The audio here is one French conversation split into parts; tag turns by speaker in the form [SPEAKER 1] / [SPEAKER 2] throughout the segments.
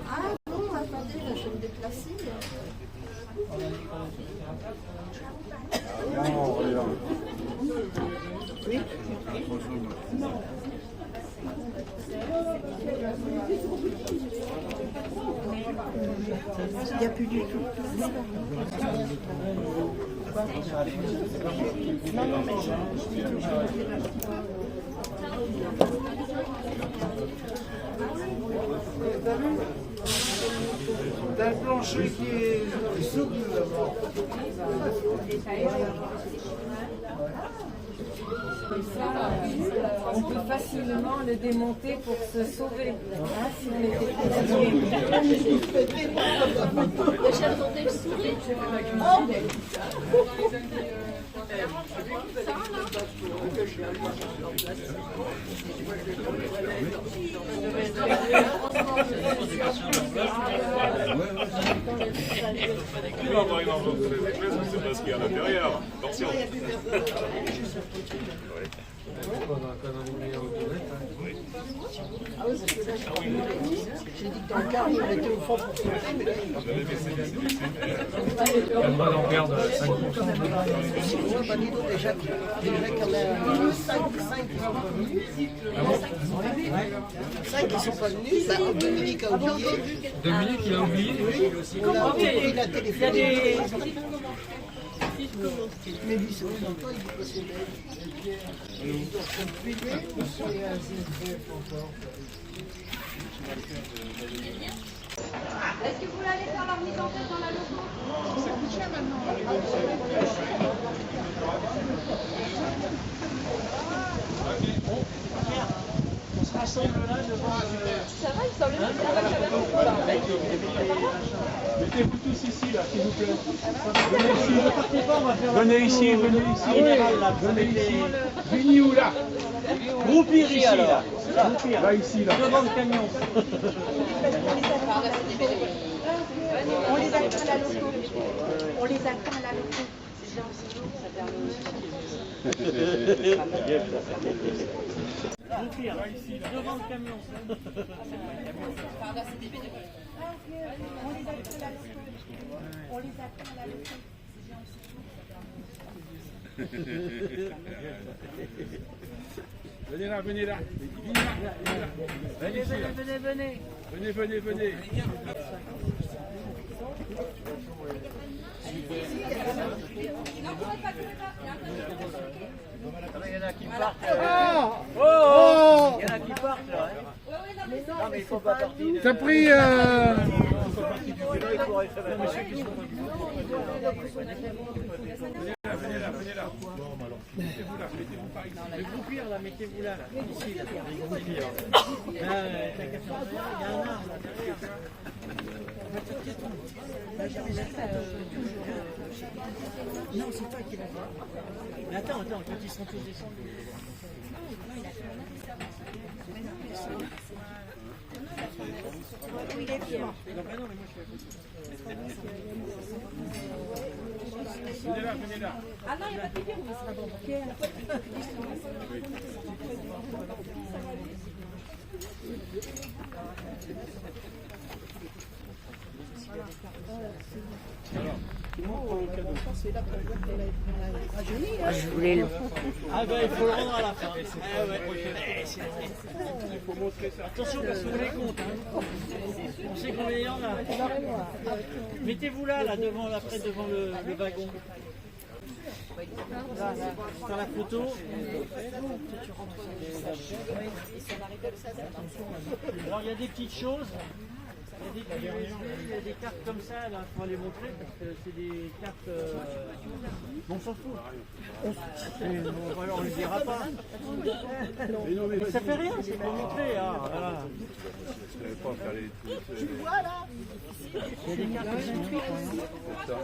[SPEAKER 1] Ah non, attendez, là, je vais me déplacer. Oui. Il n'y a plus du tout. Non, non, mais
[SPEAKER 2] T'as le plancher qui est souple d'abord.
[SPEAKER 3] Et ça, on peut facilement le démonter pour se sauver. Hein, si on était prisonnier.
[SPEAKER 1] j'ai attendu le sourire.
[SPEAKER 4] Il va avoir une enveloppe très épaisse, mais c'est pas ce qu'il y a à l'intérieur. Attention.
[SPEAKER 1] J'ai dit que dans le car, il était au fond pour sauter, mais là,
[SPEAKER 5] On va en perdre 5%.
[SPEAKER 1] déjà qu'on a 5 qui sont pas venus. Bah, Dominique a oublié.
[SPEAKER 5] Dominique, il a oublié.
[SPEAKER 1] On a pris la téléphonie. Mais lui, c'est longtemps, il est passé
[SPEAKER 6] Est-ce que vous voulez aller faire la remise en tête dans la loco? Ça coûte cher maintenant.
[SPEAKER 7] On se rassemble là devant.
[SPEAKER 6] Ça va, il semble bien qu'on va faire
[SPEAKER 7] Mettez-vous tous ici là, s'il vous plaît. Venez ici, ne partez pas, on va faire. Venez ici, général là, venez ici. Venez où là? Groupir ici là. Groupir. Là ici là. Devant le camion.
[SPEAKER 6] On les attend à la loco. On les attend à la loco. C'est bien, ça permet aussi.
[SPEAKER 7] Groupir là ici, là. Devant le camion.
[SPEAKER 6] Par là, c'est des bénévoles. On les attend à la loco. On les attend à la loco.
[SPEAKER 7] Venez là, venez là. Venez ici là. Venez.
[SPEAKER 2] Il y en a qui partent.
[SPEAKER 7] Oh! Il y en a qui partent là.
[SPEAKER 2] Non, mais il faut pas partir.
[SPEAKER 7] T'as pris. Venez là. Mettez-vous là, mettez-vous pas ici. Le groupir là, mettez-vous là. Ici, là. Les groupir. Là, t'as qu'à faire derrière, il y a un arbre là derrière.
[SPEAKER 1] Non, c'est toi qui l'as fait.
[SPEAKER 7] Mais attends, quand ils seront tous descendus.
[SPEAKER 1] Il est fier.
[SPEAKER 7] Non, mais non, mais moi je suis à côté. Venez là.
[SPEAKER 6] Ah non, il n'y a pas de figure, mais ça va bon.
[SPEAKER 1] Je voulais le.
[SPEAKER 7] Ah ben il faut le rendre à la fin. Il faut montrer ça. Attention parce qu'on les compte. Hein. On sait combien il y en a. Mettez-vous là devant, après devant le wagon. Là, faire la photo. Alors il y a des petites choses. Il y a des clés USB, il y a des cartes comme ça, là, il faut les montrer parce que c'est des cartes. Bon, on s'en fout. On ne le dira pas. Mais ça fait rien, c'est pour montrer. Hein, voilà.
[SPEAKER 1] Tu le vois là?
[SPEAKER 7] Il y a des cartes comme ça.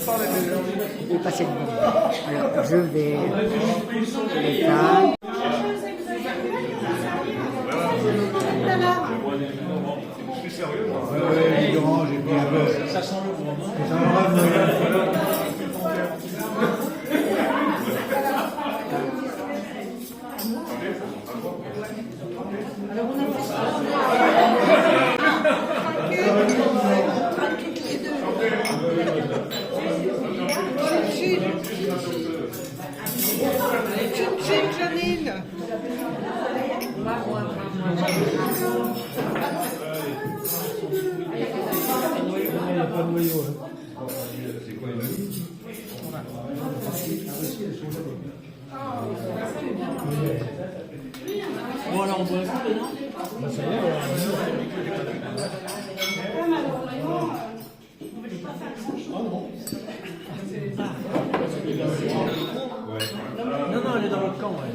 [SPEAKER 8] Et passer le bon. Alors, je vais l'éteindre.
[SPEAKER 2] J'ai pris un peu. Ça sent le bon. Ça va.
[SPEAKER 1] Janine.
[SPEAKER 7] Bon, alors on voit ça, non, elle est dans l'autre camp. Ouais.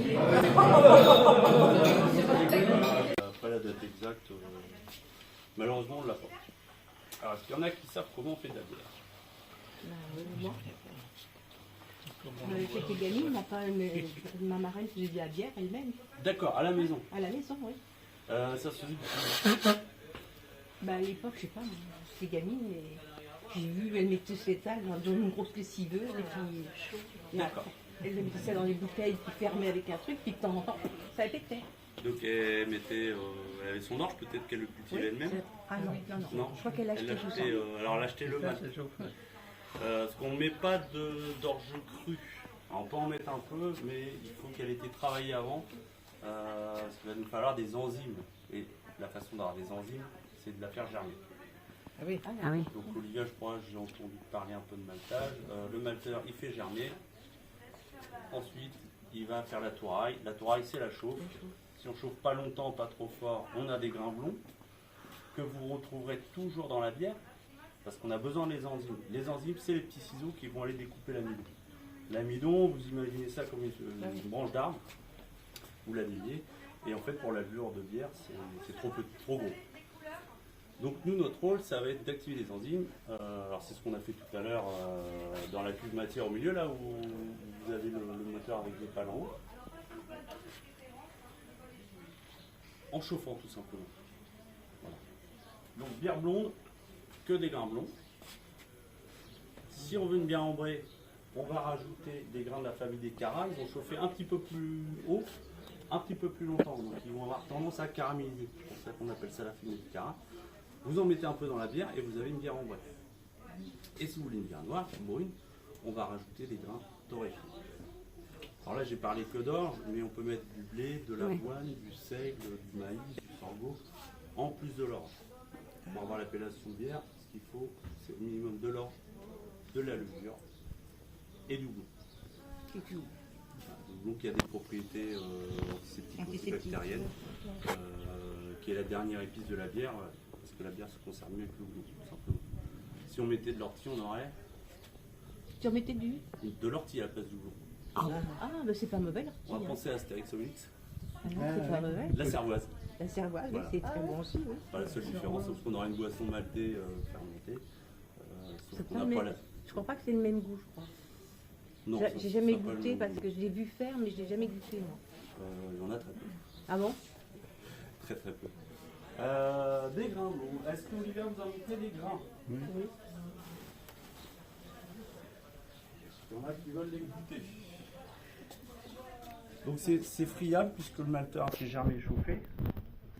[SPEAKER 9] Après la date exacte, malheureusement on l'a pas. Alors est-ce qu'il y en a qui savent comment on fait de la bière?
[SPEAKER 6] J'étais gamine, ma marraine faisait de la bière elle-même.
[SPEAKER 9] D'accord, à la maison.
[SPEAKER 6] À la maison, oui.
[SPEAKER 9] Ça se faisait depuis.
[SPEAKER 6] Bah, à l'époque, je sais pas, j'étais gamine et j'ai vu, elle mettait ses tables dans une grosse lessiveuse et puis
[SPEAKER 9] D'accord.
[SPEAKER 6] elle mettait ça dans les bouteilles qui fermaient avec un truc, puis de temps en temps, ça pétait.
[SPEAKER 9] Donc elle mettait, elle avait son orge, peut-être qu'elle le cultivait elle-même.
[SPEAKER 6] Ah non, non. Je crois qu'elle achetait tout ça.
[SPEAKER 9] Alors elle achetait le mal. Parce qu'on ne met pas d'orge crue. Alors, on peut en mettre un peu, mais il faut qu'elle ait été travaillée avant. Parce qu'il va nous falloir des enzymes. Et la façon d'avoir des enzymes, c'est de la faire germer.
[SPEAKER 1] Ah oui.
[SPEAKER 8] Ah oui.
[SPEAKER 9] Donc Olivia, je crois, j'ai entendu parler un peu de maltage. Le malteur, il fait germer. Ensuite, il va faire la touraille. La touraille, c'est la chauffe. Si on chauffe pas longtemps, pas trop fort, on a des grains blonds que vous retrouverez toujours dans la bière parce qu'on a besoin des enzymes. Les enzymes, c'est les petits ciseaux qui vont aller découper l'amidon. L'amidon, vous imaginez ça comme une branche d'arbre. Vous la déliez. Et en fait, pour la levure de bière, c'est trop petit, trop gros. Donc nous, notre rôle, ça va être d'activer les enzymes. Alors c'est ce qu'on a fait tout à l'heure dans la cuve matière au milieu, là où vous avez le moteur avec des pales en haut. En chauffant tout simplement. Voilà. Donc bière blonde, que des grains blonds. Si on veut une bière ambrée, on va rajouter des grains de la famille des Cara. Ils vont chauffer un petit peu plus haut, un petit peu plus longtemps. Donc ils vont avoir tendance à caraméliser. C'est pour ça qu'on appelle ça la famille des Cara. Vous en mettez un peu dans la bière et vous avez une bière ambrée. Et si vous voulez une bière noire, brune, on va rajouter des grains torréfiés. Alors là, j'ai parlé que d'orge, mais on peut mettre du blé, de l'avoine, du seigle, du maïs, du sorgho, en plus de l'orge. Pour avoir l'appellation de bière, ce qu'il faut, c'est au minimum de l'orge, de la levure et du houblon. Donc il y a des propriétés antiseptiques, antibactériennes, qui est la dernière épice de la bière, parce que la bière se conserve mieux avec le houblon, tout simplement. Si on mettait de l'ortie, on aurait...
[SPEAKER 6] Tu en mettais de
[SPEAKER 9] l'ortie à la place du houblon.
[SPEAKER 6] Ah, bah c'est pas mauvais l'ortie.
[SPEAKER 9] On va penser à Astérix Obélix.
[SPEAKER 6] Ah non, c'est pas mauvais.
[SPEAKER 9] La cervoise.
[SPEAKER 6] La cervoise,
[SPEAKER 9] Voilà.
[SPEAKER 6] c'est très bon aussi, oui.
[SPEAKER 9] Pas la seule différence, c'est qu'on aura une boisson maltée fermentée. Sauf
[SPEAKER 6] C'est
[SPEAKER 9] qu'on
[SPEAKER 6] pas
[SPEAKER 9] n'a
[SPEAKER 6] le
[SPEAKER 9] pas
[SPEAKER 6] même-
[SPEAKER 9] la...
[SPEAKER 6] Je crois pas que c'est le même goût, je crois.
[SPEAKER 9] Non,
[SPEAKER 6] J'ai jamais
[SPEAKER 9] ça sera pas le
[SPEAKER 6] goûté
[SPEAKER 9] même
[SPEAKER 6] parce
[SPEAKER 9] goût.
[SPEAKER 6] que je l'ai vu faire, mais je l'ai jamais goûté, moi.
[SPEAKER 9] Il y en a très peu.
[SPEAKER 6] Ah bon?
[SPEAKER 9] Très très peu. Des grains blonds. Est-ce qu'Olivia vous a montré des grains?
[SPEAKER 6] Oui.
[SPEAKER 9] Il y en a qui veulent les goûter. Donc c'est friable puisque le malteur a fait germer et chauffer.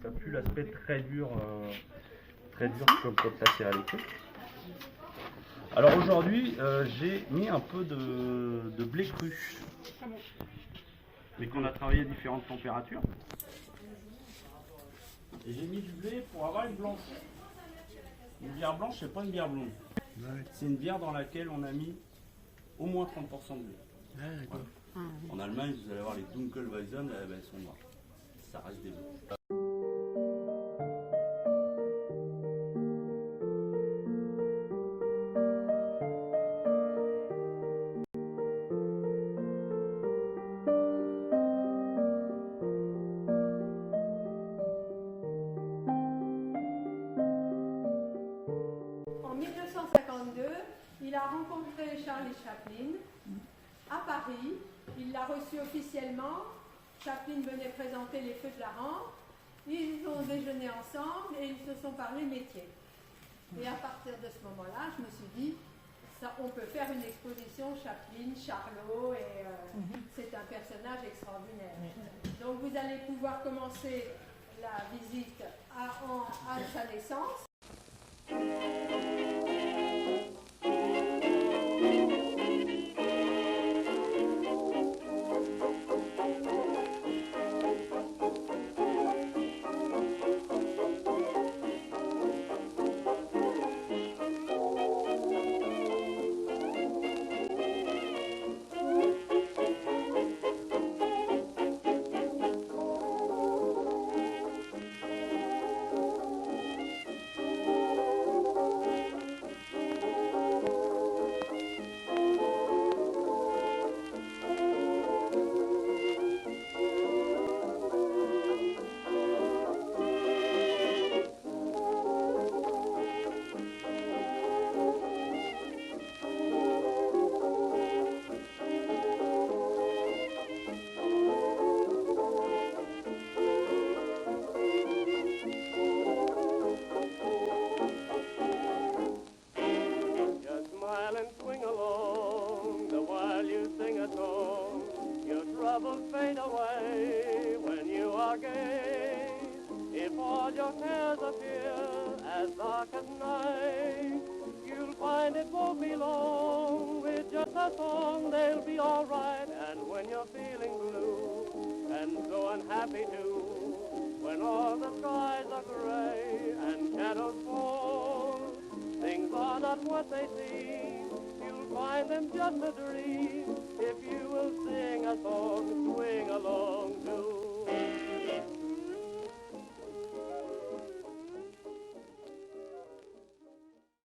[SPEAKER 9] Ça pue l'aspect très dur comme quand ça c'est à l'été. Alors aujourd'hui, j'ai mis un peu de blé cru, mais qu'on a travaillé à différentes températures. Et j'ai mis du blé pour avoir une blanche. Une bière blanche, c'est pas une bière blonde. C'est une bière dans laquelle on a mis au moins 30% de blé. Voilà. En Allemagne, vous allez voir les Dunkelweizen, elles sont noires. Ça reste des bleus.
[SPEAKER 10] En 1952, il a rencontré
[SPEAKER 6] rencontré Charlie Chaplin à Paris. Il l'a reçu officiellement. Chaplin venait présenter les Feux de la Rampe. Ils ont déjeuné ensemble et ils se sont parlé métier. Et à partir de ce moment-là, je me suis dit, ça, on peut faire une exposition Chaplin, Charlot, et c'est un personnage extraordinaire. Donc vous allez pouvoir commencer la visite à sa naissance.
[SPEAKER 10] Fade away when you are gay. If all your cares appear as dark as night, you'll find it won't be long. With just a song, they'll be all right. And when you're feeling blue and so unhappy too, when all the skies are gray and shadows fall, things are not what they seem. You'll find them just a dream if you will sing a song, swing along to